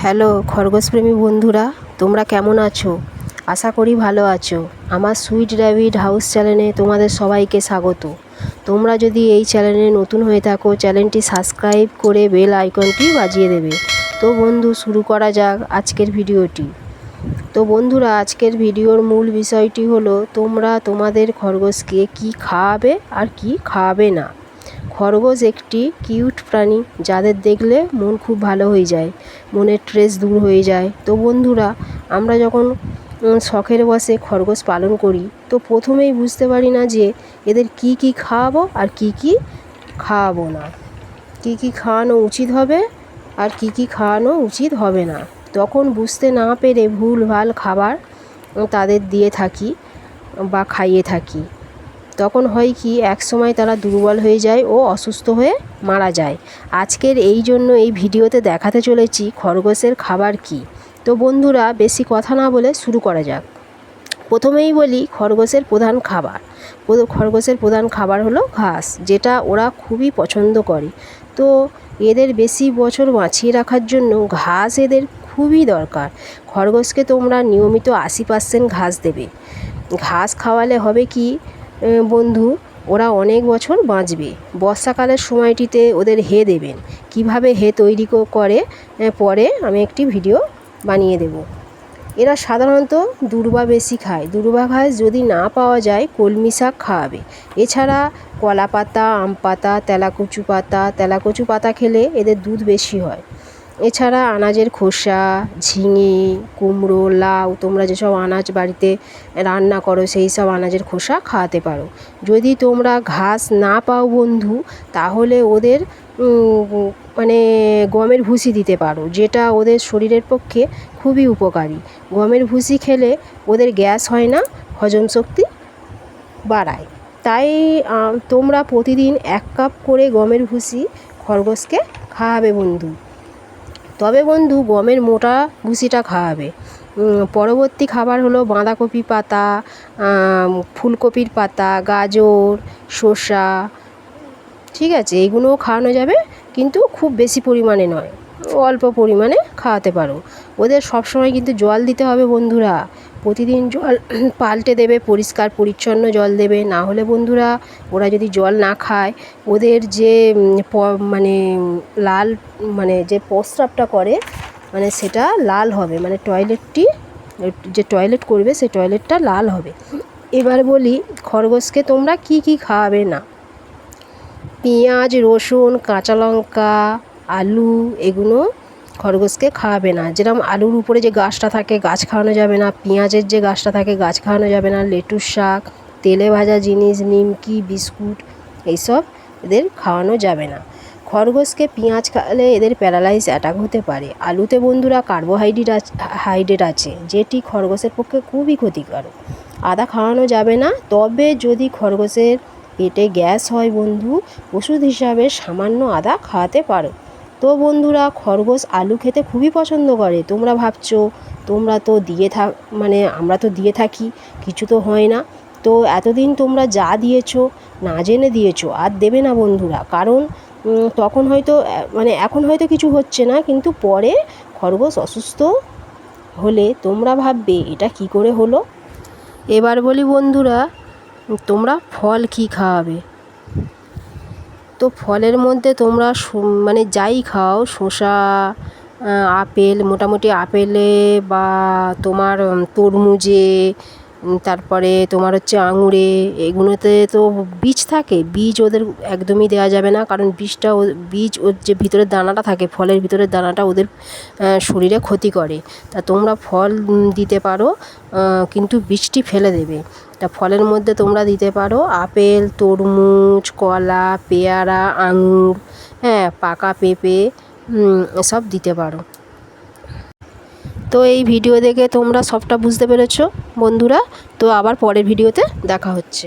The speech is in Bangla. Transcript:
হ্যালো খরগোশপ্রেমী বন্ধুরা, তোমরা কেমন আছো? আশা করি ভালো আছো। আমার সুইট র্যাবিট হাউস চ্যানেলে তোমাদের সবাইকে স্বাগত। তোমরা যদি এই চ্যানেলে নতুন হয়ে থাকো, চ্যানেলটি সাবস্ক্রাইব করে বেল আইকনটি বাজিয়ে দেবে। তো বন্ধু, শুরু করা যাক আজকের ভিডিওটি। তো বন্ধুরা, আজকের ভিডিওর মূল বিষয়টি হলো তোমরা তোমাদের খরগোশকে কি খাওয়াবে আর কি খাওয়াবে না। খরগোশ একটি কিউট প্রাণী, যাদের দেখলে মন খুব ভালো হয়ে যায়, মনের স্ট্রেস দূর হয়ে যায়। তো বন্ধুরা, আমরা যখন শখের বশে খরগোশ পালন করি, তো প্রথমেই বুঝতে পারি না যে এদের কি কি খাওয়াবো আর কি কি খাওয়াবো না, কি কি খাওয়ানো উচিত হবে আর কি কি খাওয়ানো উচিত হবে না। তখন বুঝতে না পেরে ভুলভাল খাবার তাদের দিয়ে থাকি বা খাইয়ে থাকি। তখন হয় কি, একসময় তারা দুর্বল হয়ে যায় ও অসুস্থ হয়ে মারা যায়। আজকের এই জন্য এই ভিডিওতে দেখাতে চলেছি খরগোশের খাবার কি। তো বন্ধুরা, বেশি কথা না বলে শুরু করা যাক। প্রথমেই বলি খরগোশের প্রধান খাবার। খরগোশের প্রধান খাবার হলো ঘাস, যেটা ওরা খুবই পছন্দ করে। তো এদের বেশি বছর বাঁচিয়ে রাখার জন্য ঘাস এদের খুবই দরকার। খরগোশকে তোমরা নিয়মিত 80% ঘাস দেবে। ঘাস খাওয়ালে হবে কি বন্ধু, ওরা অনেক বছর বাঁচবে। বর্ষাকালের সময়টিতে ওদের হে দেবেন। কিভাবে হে তৈরি করে পরে আমি একটি ভিডিও বানিয়ে দেব। এরা সাধারণত দূর্বা বেশি খায়। দূর্বা ঘাস যদি না পাওয়া যায়, কলমি শাক খাওয়াবে। এছাড়া কলা পাতা, আম পাতা, তেলাকচু পাতা খেলে এদের দুধ বেশি হয়। এছাড়া আনাজের খোসা, ঝিঙে, কুমড়ো, লাউ, তোমরা যেসব আনাজ বাড়িতে রান্না করো সেই সব আনাজের খোসা খাওয়াতে পারো। যদি তোমরা ঘাস না পাও বন্ধু, তাহলে ওদের গমের ভুসি দিতে পারো, যেটা ওদের শরীরের পক্ষে খুবই উপকারী। গমের ভুসি খেলে ওদের গ্যাস হয় না, হজম শক্তি বাড়ায়। তাই তোমরা প্রতিদিন 1 কাপ করে গমের ভুসি খরগোশকে খাওয়াবে বন্ধু। তবে বন্ধু, গমের মোটা ভুসিটা খাওয়াবে। পরবর্তী খাবার হলো বাঁধাকপি পাতা, ফুলকপির পাতা, গাজর, শসা। ঠিক আছে, এইগুলোও খাওয়ানো যাবে, কিন্তু খুব বেশি পরিমাণে নয়, অল্প পরিমাণে খাওয়াতে পারো। ওদের সবসময় কিন্তু জল দিতে হবে বন্ধুরা। প্রতিদিন জল পাল্টে দেবে, পরিষ্কার পরিচ্ছন্ন জল দেবে। না হলে বন্ধুরা, ওরা যদি জল না খায়, ওদের যে লাল যে প্রস্রাবটা করে, সেটা লাল হবে, যে টয়লেট করবে সেই টয়লেটটা লাল হবে। এবার বলি খরগোশকে তোমরা কি কি খাওয়াবে না। পেঁয়াজ, রসুন, কাঁচা লঙ্কা, আলু, এগুলো খরগোশকে খাওয়াবে না। যেরকম আলুর উপরে যে গাছটা থাকে, গাছ খাওয়ানো যাবে না। পেঁয়াজের যে গাছটা থাকে, গাছ খাওয়ানো যাবে না। লেটুস শাক, তেলে ভাজা জিনিস, নিমকি, বিস্কুট, এইসব এদের খাওয়ানো যাবে না। খরগোশকে পেঁয়াজ খাওয়ালে এদের প্যারালাইজ অ্যাটাক হতে পারে। আলুতে বন্ধুরা কার্বোহাইড্রেট আছে, যেটি খরগোশের পক্ষে খুবই ক্ষতিকারক। আদা খাওয়ানো যাবে না। তবে যদি খরগোশের পেটে গ্যাস হয় বন্ধু, ওষুধ হিসাবে সামান্য আদা খাওয়াতে পারো। তো বন্ধুরা, খরগোশ আলু খেতে খুবই পছন্দ করে। তোমরা ভাবছো তোমরা তো আমরা তো দিয়ে থাকি, কিছু তো হয় না। তো এতদিন তোমরা যা দিয়েছো না জেনে দিয়েছো, আর দেবে না বন্ধুরা। কারণ তখন হয়তো এখন হয়তো কিছু হচ্ছে না, কিন্তু পরে খরগোশ অসুস্থ হলে তোমরা ভাববে এটা কি করে হলো। এবার বলি বন্ধুরা, তোমরা ফল কি খাওয়াবে। তো ফলের মধ্যে তোমরা যাই খাও, শসা, আপেল, মোটামুটি আপেলে বা তোমার তরমুজে, তারপরে তোমার হচ্ছে আঙুরে, এগুলোতে তো বীজ থাকে। বীজ ওদের একদমই দেওয়া যাবে না, কারণ ওর যে ভিতরের দানাটা থাকে, ফলের ভিতরের দানাটা ওদের শরীরে ক্ষতি করে। তা তোমরা ফল দিতে পারো, কিন্তু বীজটি ফেলে দেবে। তা ফলের মধ্যে তোমরা দিতে পারো আপেল, তরমুজ, কলা, পেয়ারা, আঙুর, পাকা পেঁপে, এসব দিতে পারো। তো এই ভিডিও দেখে তোমরা সবটা বুঝতে পেরেছো বন্ধুরা। তো আবার পরের ভিডিওতে দেখা হচ্ছে।